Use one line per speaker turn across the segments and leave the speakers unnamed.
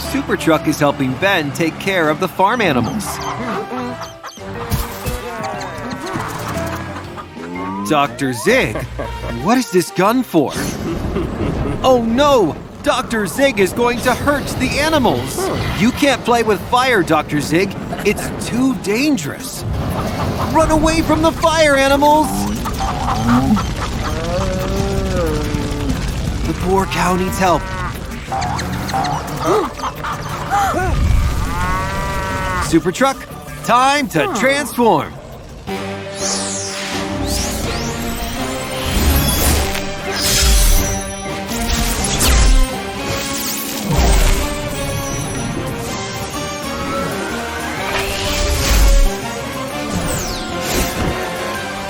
Super Truck is helping Ben take care of the farm animals. Dr. Zig, what is this gun for? Oh no! Dr. Zig is going to hurt the animals! You can't play with fire, Dr. Zig. It's too dangerous. Run away from the fire, animals! The poor cow needs help. Super Truck, time to transform!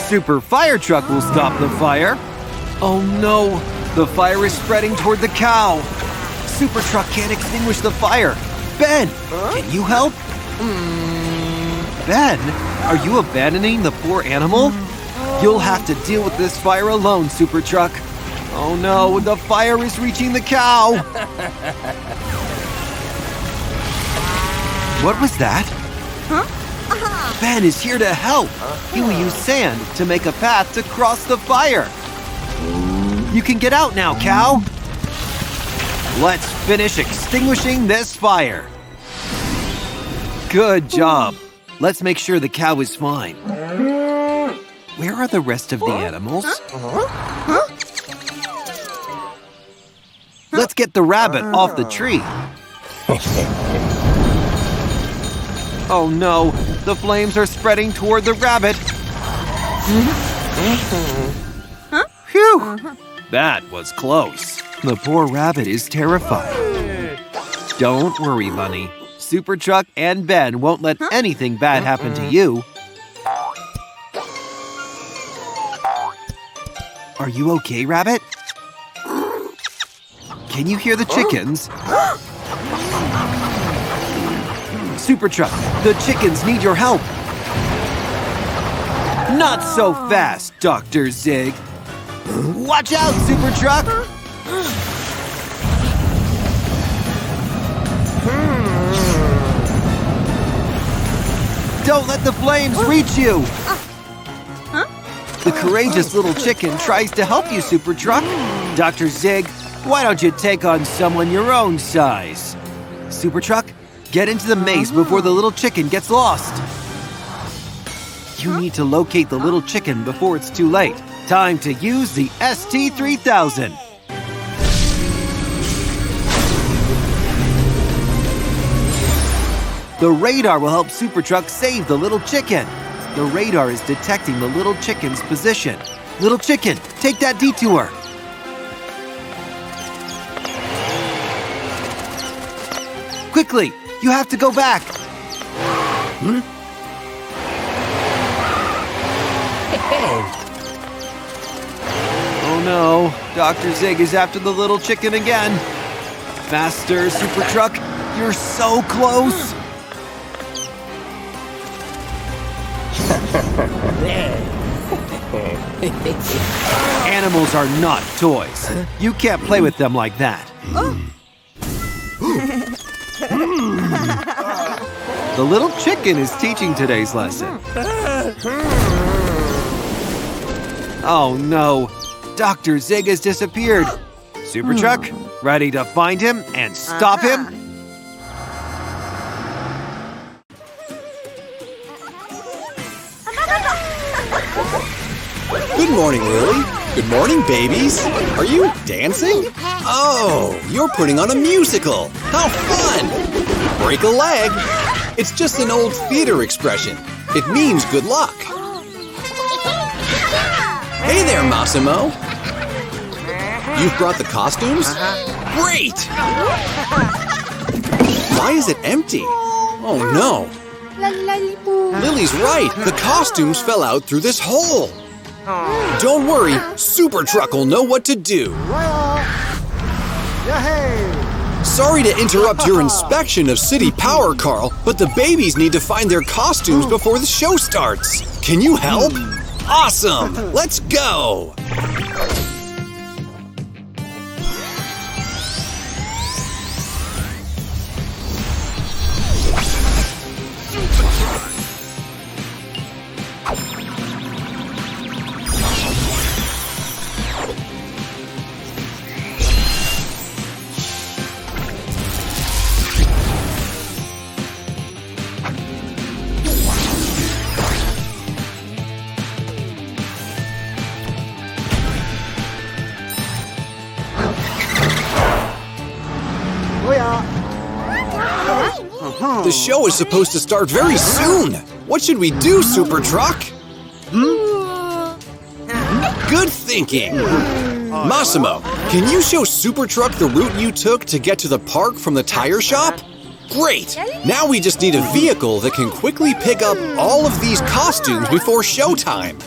Super FireTruck will stop the fire. Oh no, the fire is spreading toward the cow. Super Truck can't extinguish the fire. Ben, can you help? Ben, are you abandoning the poor animal? You'll have to deal with this fire alone, Super Truck. Oh no, the fire is reaching the cow. What was that? Ben is here to help. He will use sand to make a path to cross the fire. You can get out now, cow. Let's finish extinguishing this fire. Good job. Let's make sure the cow is fine. Where are the rest of the animals? Let's get the rabbit off the tree. Oh no, the flames are spreading toward the rabbit. Phew, that was close. The poor rabbit is terrified. Don't worry, Bunny. Super Truck and Ben won't let anything bad happen to you. Are you okay, Rabbit? Can you hear the chickens? Super Truck, the chickens need your help. Not so fast, Dr. Zig. Watch out, Super Truck! Don't let the flames reach you! The courageous little chicken tries to help you, Super Truck. Dr. Zig, why don't you take on someone your own size? Super Truck, get into the maze before the little chicken gets lost. You need to locate the little chicken before it's too late. Time to use the ST-3000. The radar will help Super Truck save the little chicken. The radar is detecting the little chicken's position. Little chicken, take that detour. Quickly, you have to go back. Oh no, Dr. Zig is after the little chicken again. Faster, Super Truck, you're so close. Animals are not toys. You can't play with them like that. The little chicken is teaching today's lesson. Oh no, Dr. Zig has disappeared. Super Truck, ready to find him and stop him?
Good morning, Lily. Good morning, babies. Are you dancing? Oh, you're putting on a musical. How fun! Break a leg. It's just an old theater expression. It means good luck. Hey there, Massimo. You've brought the costumes? Great! Why is it empty? Oh no. Lily's right. The costumes fell out through this hole. Don't worry, Super Truck will know what to do. Sorry to interrupt your inspection of City Power, Carl, but the babies need to find their costumes before the show starts. Can you help? Awesome! Let's go! The show is supposed to start very soon. What should we do, Super Truck? Good thinking. Massimo, can you show Super Truck the route you took to get to the park from the tire shop? Great! Now we just need a vehicle that can quickly pick up all of these costumes before showtime.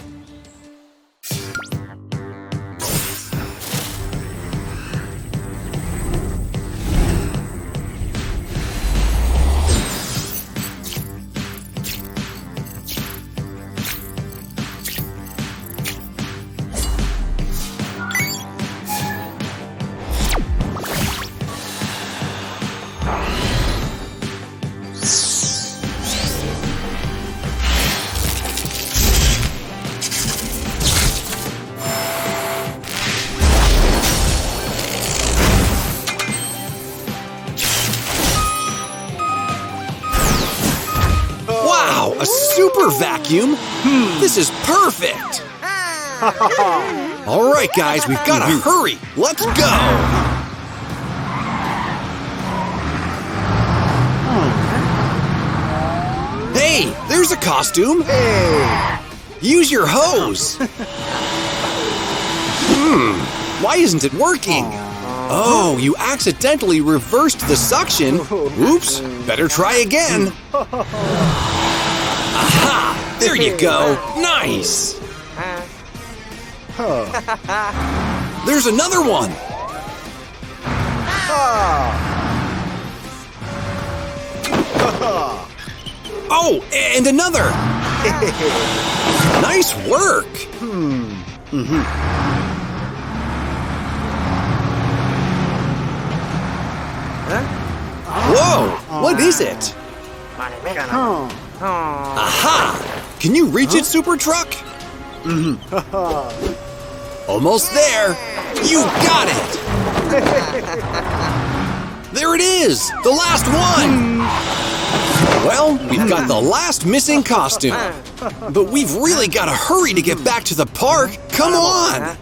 Wow, a super vacuum? This is perfect! All right, guys, we've got to hurry. Let's go! Hey, there's a costume. Use your hose. Why isn't it working? Oh, you accidentally reversed the suction. Oops, better try again. Aha! There you go. Nice. There's another one. Oh, and another. Nice work. Whoa, what is it? Aha! Can you reach it, Super Truck? Almost there. You got it! There it is! The last one! Well, we've got the last missing costume. But we've really got to hurry to get back to the park. Come on!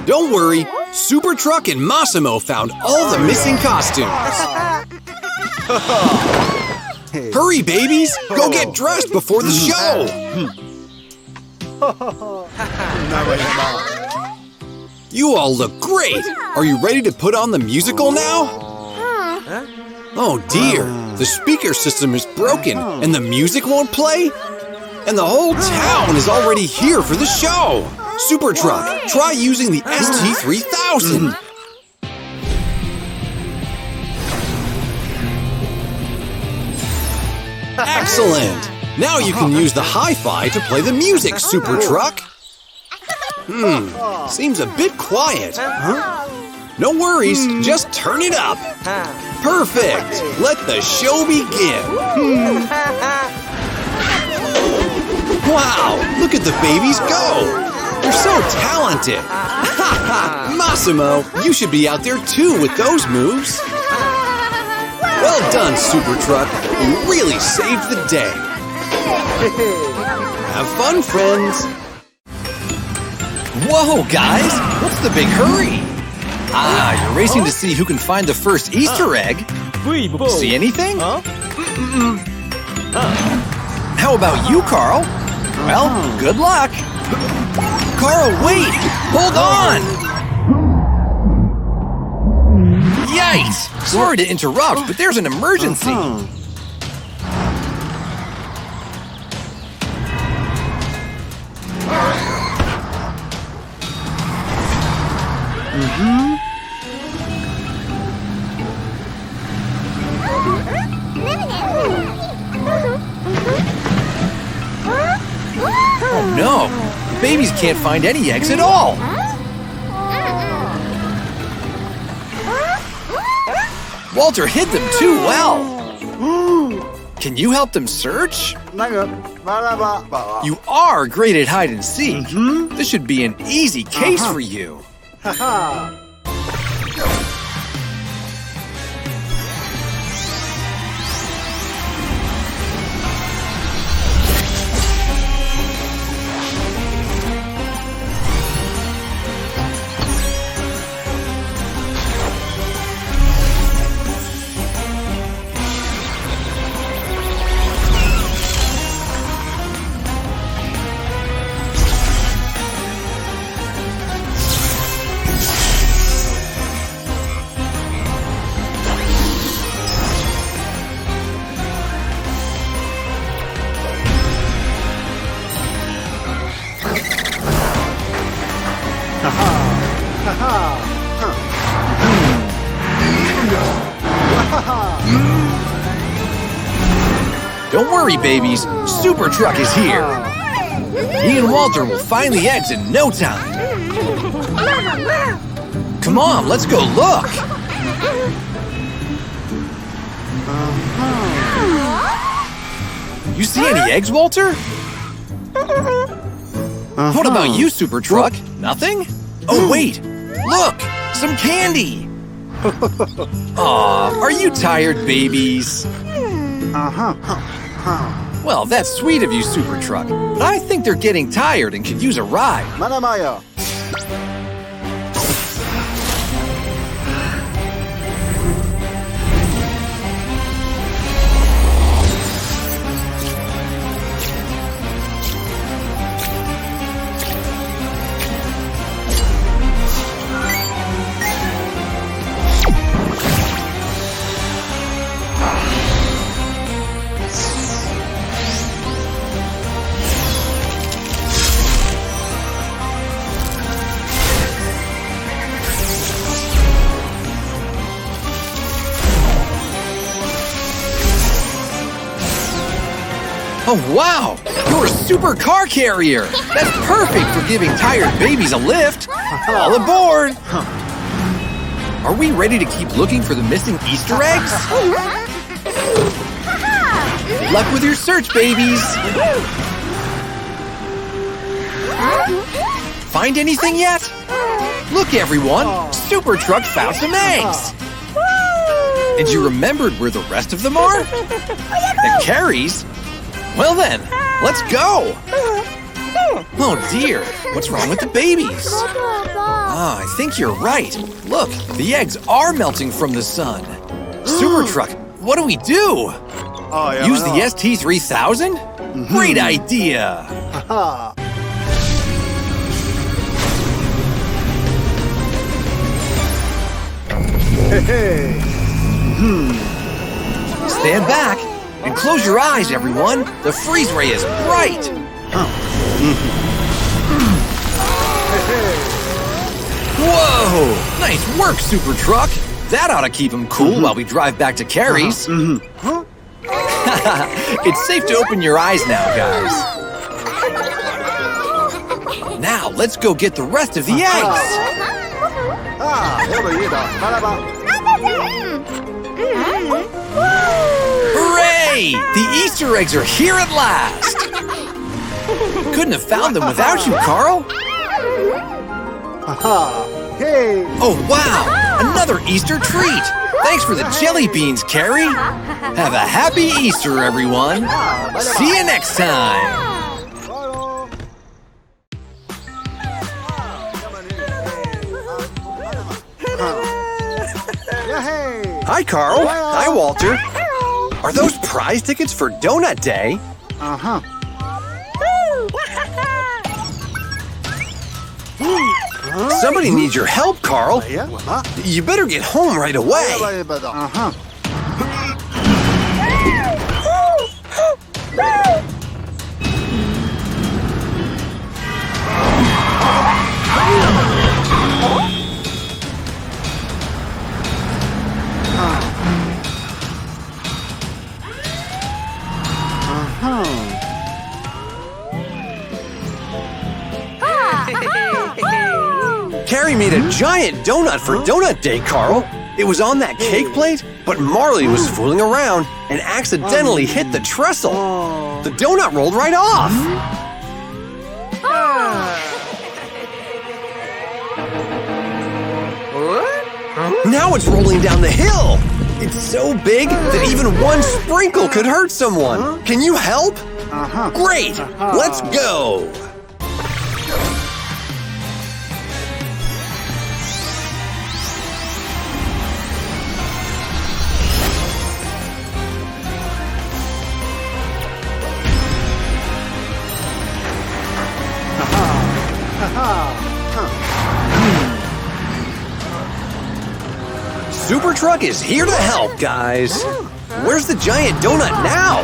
Don't worry, Super Truck and Massimo found all the missing costumes. Hurry, babies! Go get dressed before the show! You all look great! Are you ready to put on the musical now? Oh dear, the speaker system is broken and the music won't play? And the whole town is already here for the show! Super Truck, try using the ST3000! Excellent! Now you can use the hi-fi to play the music, Super Truck! Seems a bit quiet. No worries, just turn it up! Perfect! Let the show begin! Wow, look at the babies go! They're so talented! Massimo, you should be out there too with those moves! Well done, Super Truck! You really saved the day! Have fun, friends! Whoa, guys! What's the big hurry? Ah, you're racing to see who can find the first Easter egg? See anything? How about you, Carl? Well, good luck! Carl, wait! Hold on! Yikes! Sorry to interrupt, but there's an emergency! Oh no! The babies can't find any eggs at all! Walter hid them too well! Can you help them search? You are great at hide and seek. This should be an easy case for you. Don't worry, babies. Super Truck is here. He and Walter will find the eggs in no time. Come on, let's go look. You see any eggs, Walter? What about you, Super Truck? Nothing? Oh, wait. Look, some candy. Aw, are you tired, babies? Well, that's sweet of you, Super Truck. But I think they're getting tired and could use a ride. Oh, wow! You're a super car carrier! That's perfect for giving tired babies a lift! All aboard! Are we ready to keep looking for the missing Easter eggs? Good luck with your search, babies! Find anything yet? Look, everyone! Super Truck found some eggs! And you remembered where the rest of them are? The Carries? Well then, let's go! Oh dear, what's wrong with the babies? Ah, I think you're right. Look, the eggs are melting from the sun. Super Truck, what do we do? Use the ST-3000? Great idea! Stand back and close your eyes, everyone. The freeze ray is bright. Whoa! Nice work, Super Truck. That ought to keep him cool while we drive back to Carrie's. It's safe to open your eyes now, guys. Now, let's go get the rest of the eggs. Hooray! The Easter eggs are here at last! Couldn't have found them without you, Carl. Oh, wow! Another Easter treat! Thanks for the jelly beans, Carrie! Have a happy Easter, everyone! See you next time! Hi, Carl. Hi, Walter. Are those prize tickets for Donut Day? Somebody needs your help, Carl. You better get home right away. Carrie made a giant donut for Donut Day, Carl. It was on that cake plate, but Marley was fooling around and accidentally hit the trestle. The donut rolled right off. Now it's rolling down the hill. It's so big that even one sprinkle could hurt someone. Can you help? Great! Let's go! Super Truck is here to help, guys. Where's the giant donut now?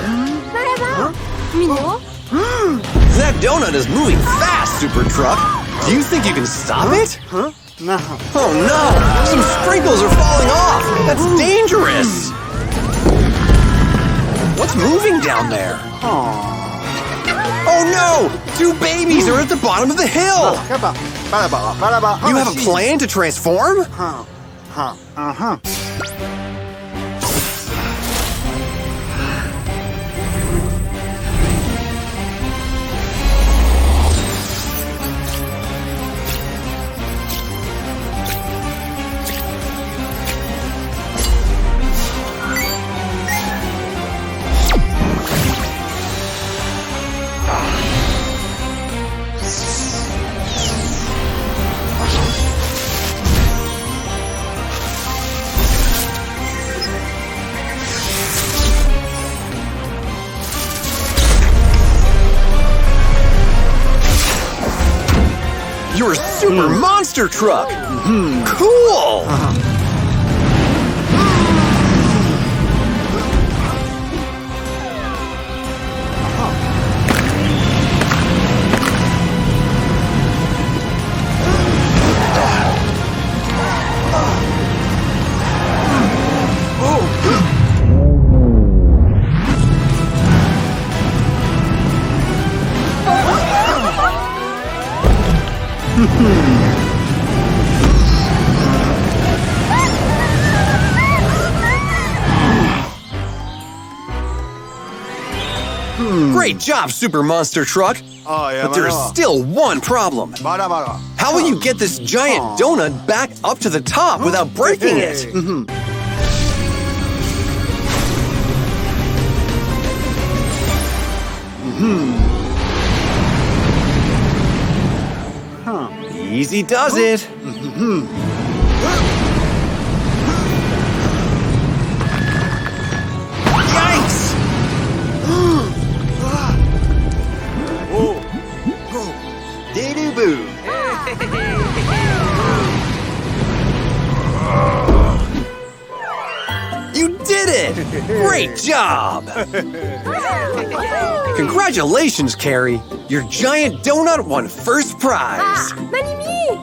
That donut is moving fast, Super Truck. Do you think you can stop it? Oh no! Some sprinkles are falling off! That's dangerous! What's moving down there. Oh no! 2 babies are at the bottom of the hill! You have a plan to transform? You're a super monster truck! Cool! Great job, Super Monster Truck! But there's still one problem. How will you get this giant donut back up to the top without breaking it? Easy does it. Yikes! Dee-doo-boo. You did it! Great job! Congratulations, Carrie! Your giant donut won first prize!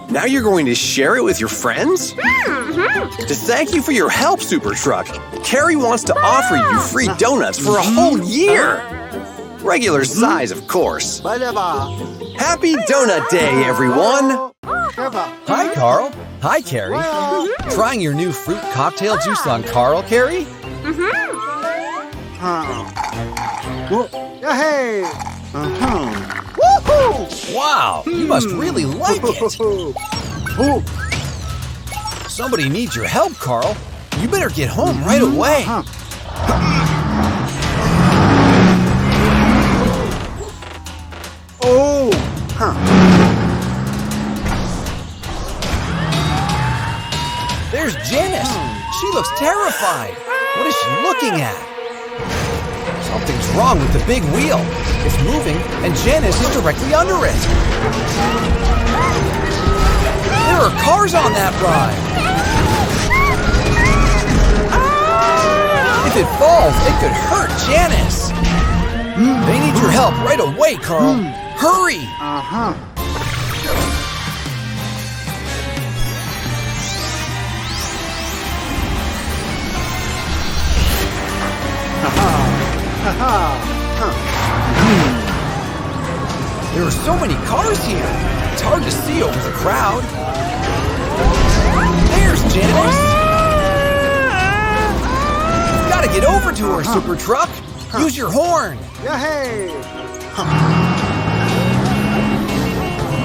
Now you're going to share it with your friends? To thank you for your help, Super Truck, Carrie wants to offer you free donuts for a whole year! Regular size, of course. Happy Donut Day, everyone!
Hi, Carl. Hi, Carrie. Trying your new fruit cocktail juice on Carl, Carrie? Wow, you must really like it. Somebody needs your help, Carl. You better get home right away. There's Janice. She looks terrified. What is she looking at? Something's wrong with the big wheel. It's moving, and Janice is directly under it. There are cars on that ride. If it falls, it could hurt Janice. They need your help right away, Carl. Hurry! There are so many cars here. It's hard to see over the crowd. There's Janice. You've got to get over to her, Super Truck. Use your horn.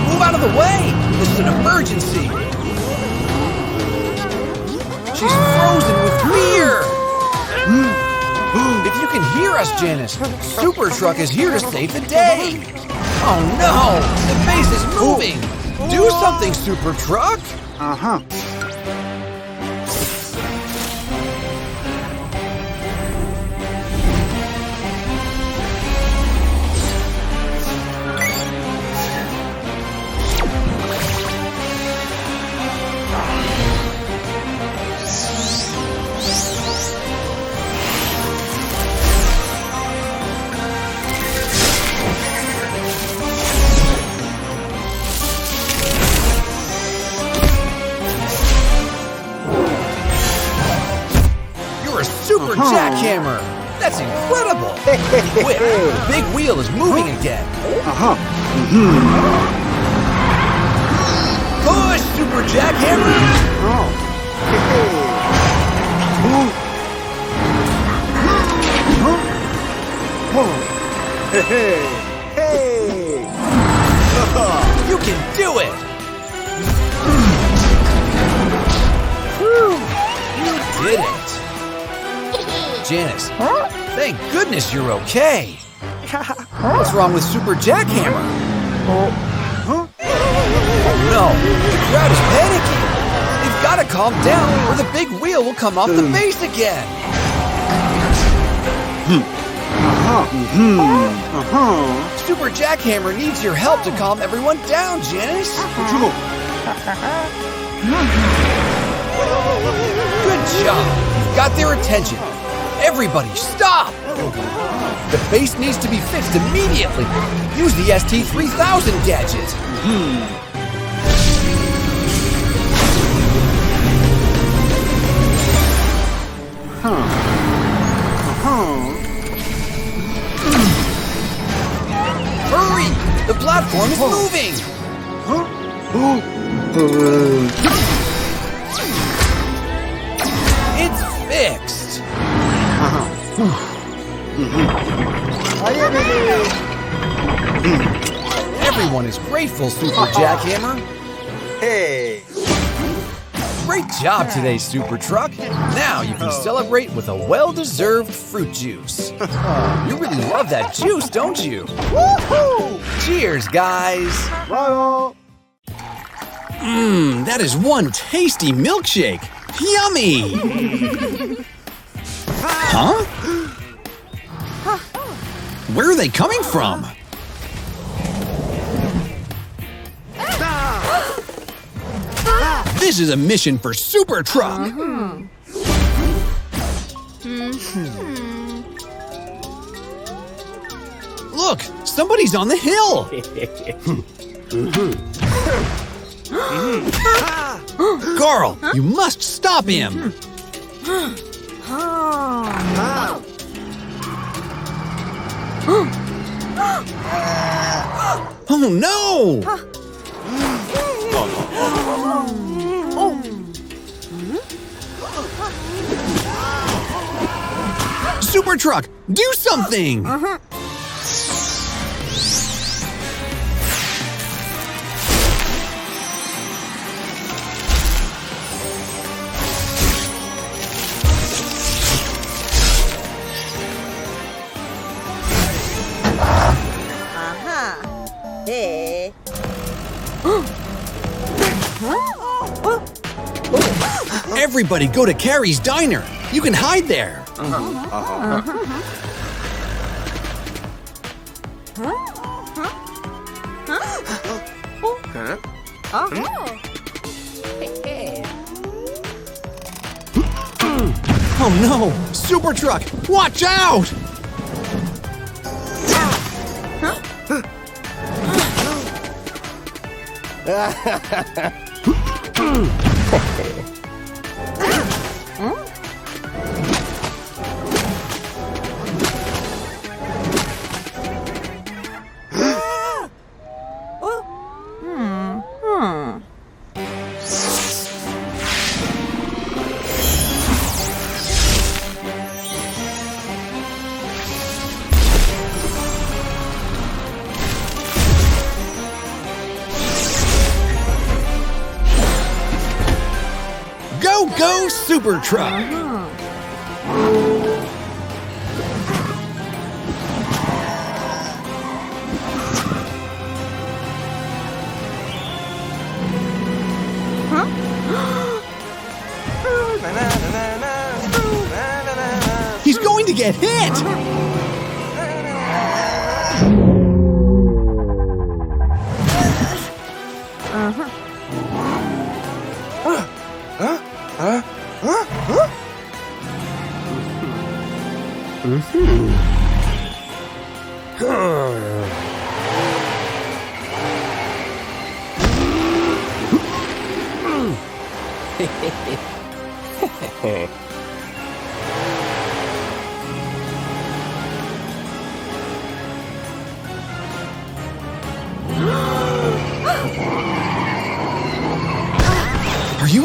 Move out of the way. This is an emergency. She's frozen with fear. If you can hear us, Janice, Super Truck is here to save the day. Oh no, the base is moving. Do something, Super Truck. Super Jackhammer! That's incredible! Whip, the big wheel is moving again. Push, Super Jackhammer! You can do it! You did it! Janice, thank goodness you're okay. What's wrong with Super Jackhammer? Oh no, the crowd is panicking. They've got to calm down or the big wheel will come off the base again. Super Jackhammer needs your help to calm everyone down, Janice. Good job. You've got their attention. Everybody, stop! The base needs to be fixed immediately. Use the ST3000 gadget. Hurry! The platform is moving! It's fixed! Everyone is grateful, Super Jackhammer.
Hey!
Great job today, Super Truck. Now you can celebrate with a well-deserved fruit juice. You really love that juice, don't you?
Woohoo!
Cheers, guys.
That is one tasty milkshake. Yummy! Huh? Where are they coming from? This is a mission for Super Truck. Look, somebody's on the hill. Carl, you must stop him. Oh no! Super Truck, do something!
Hey!
Everybody go to Carrie's Diner. You can hide there. Oh no! Super Truck, watch out! Go, Super Truck! He's going to get hit!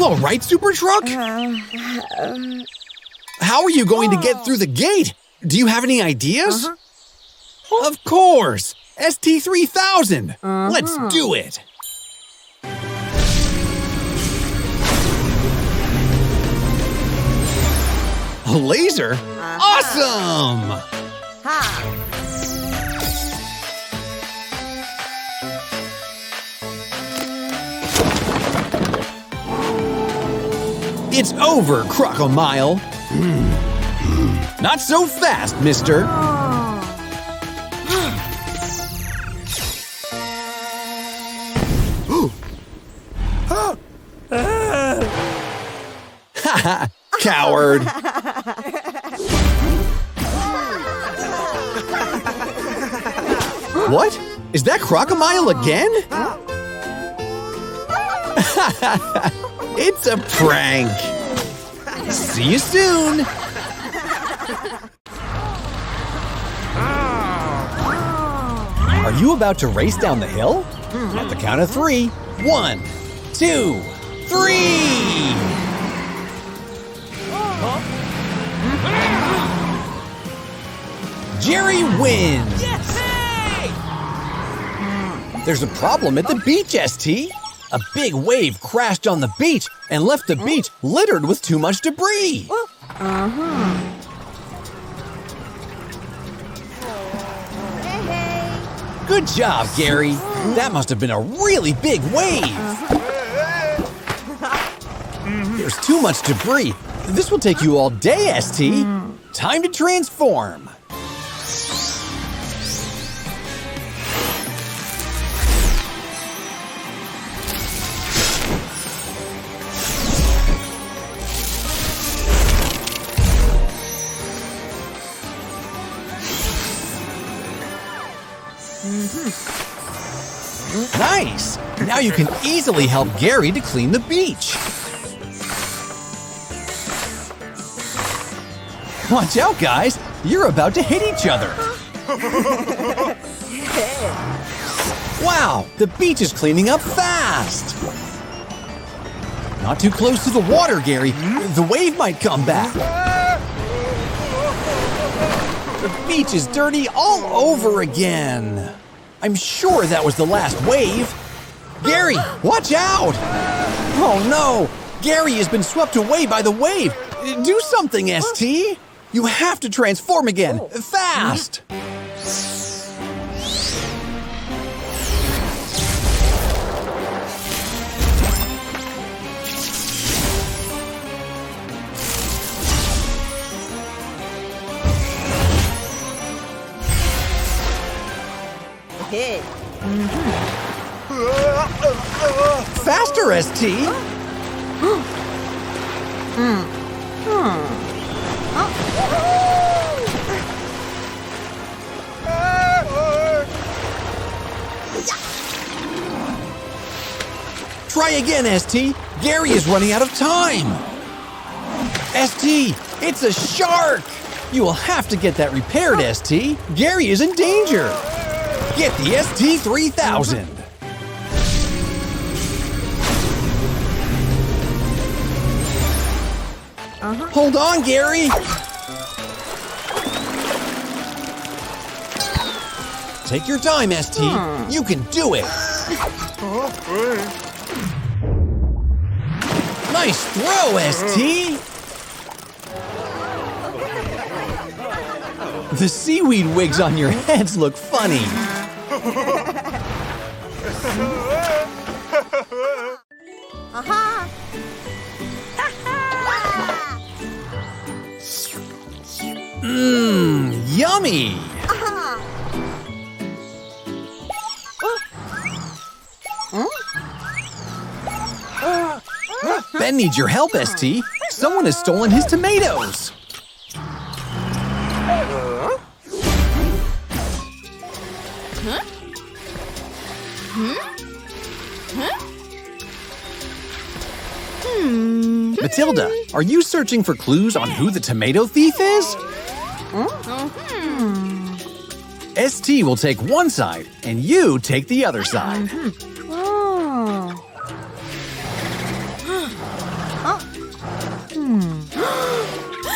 you all right, Super Truck? How are you going to get through the gate? Do you have any ideas? Of course! ST3000! Let's do it! A laser? Awesome! It's over, Crocomile! Not so fast, mister! Haha, coward! What? Is that Crocomile again? It's a prank! See you soon! Are you about to race down the hill? At the count of 3. 1, 2, 3! Jerry wins! There's a problem at the beach, ST. A big wave crashed on the beach and left the beach littered with too much debris. Good job, Gary. That must have been a really big wave. There's too much debris. This will take you all day, ST. Time to transform. Nice! Now you can easily help Gary to clean the beach. Watch out, guys! You're about to hit each other. Wow! The beach is cleaning up fast! Not too close to the water, Gary. The wave might come back. The beach is dirty all over again. I'm sure that was the last wave. Gary, watch out! Oh no! Gary has been swept away by the wave. Do something, ST! You have to transform again, fast! Faster, ST! Try again, ST! Gary is running out of time! ST! It's a shark! You will have to get that repaired, ST! Gary is in danger! Get the ST3000! Hold on, Gary! Take your time, ST. You can do it! Nice throw, ST! The seaweed wigs on your heads look funny. Yummy! Ben needs your help, ST. Someone has stolen his tomatoes. Matilda, are you searching for clues on who the tomato thief is? ST will take one side, and you take the other side.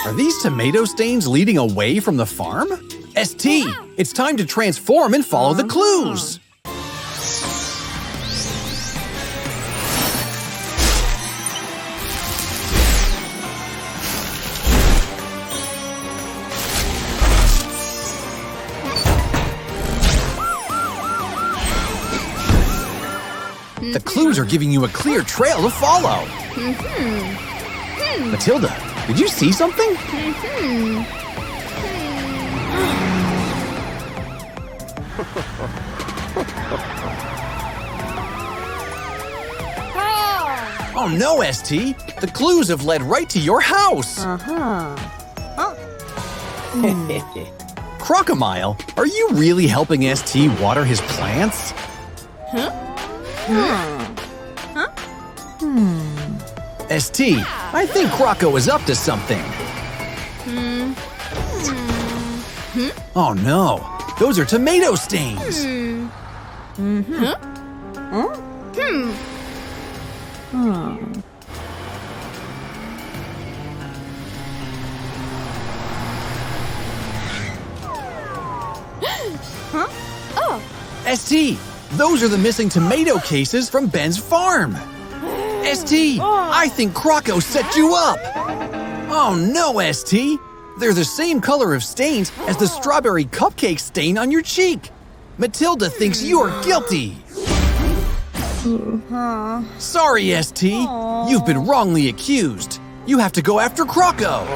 Are these tomato stains leading away from the farm? ST, it's time to transform and follow the clues. The clues are giving you a clear trail to follow. Matilda, did you see something? Oh no, ST! The clues have led right to your house! Crocomile, are you really helping ST water his plants? ST, I think Croco is up to something. Oh no, those are tomato stains. ST, those are the missing tomato cases from Ben's farm. ST, I think Croco set you up. Oh no, ST. They're the same color of stains as the strawberry cupcake stain on your cheek. Matilda thinks you're guilty. Sorry, ST. You've been wrongly accused. You have to go after Croco.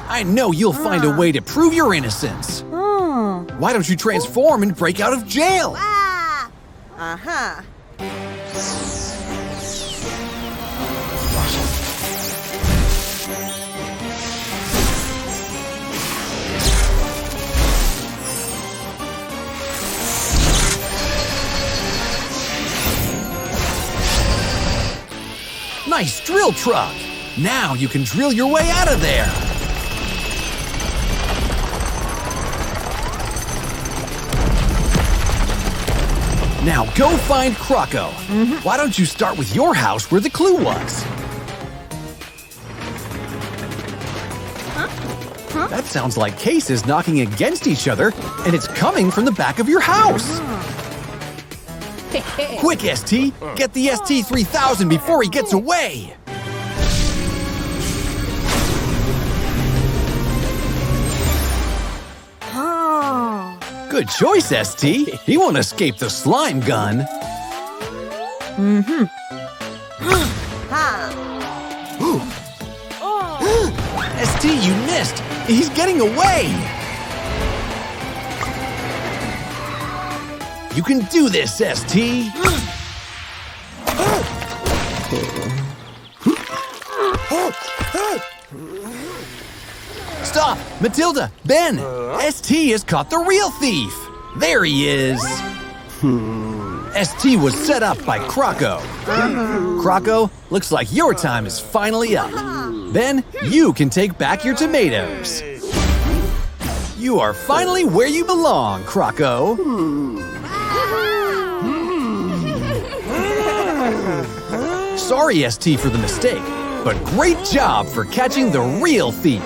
I know you'll find a way to prove your innocence. Why don't you transform and break out of jail? Nice drill truck! Now you can drill your way out of there! Now go find Croco. Why don't you start with your house where the clue was? That sounds like cases knocking against each other, and it's coming from the back of your house. Quick, ST! Get the ST-3000 before he gets away! Good choice, ST. He won't escape the slime gun. ST, you missed. He's getting away. You can do this, ST. Stop! Matilda! Ben! ST has caught the real thief! There he is! ST was set up by Croco. Croco, looks like your time is finally up. Ben, you can take back your tomatoes. You are finally where you belong, Croco. Sorry, ST, for the mistake, but great job for catching the real thief.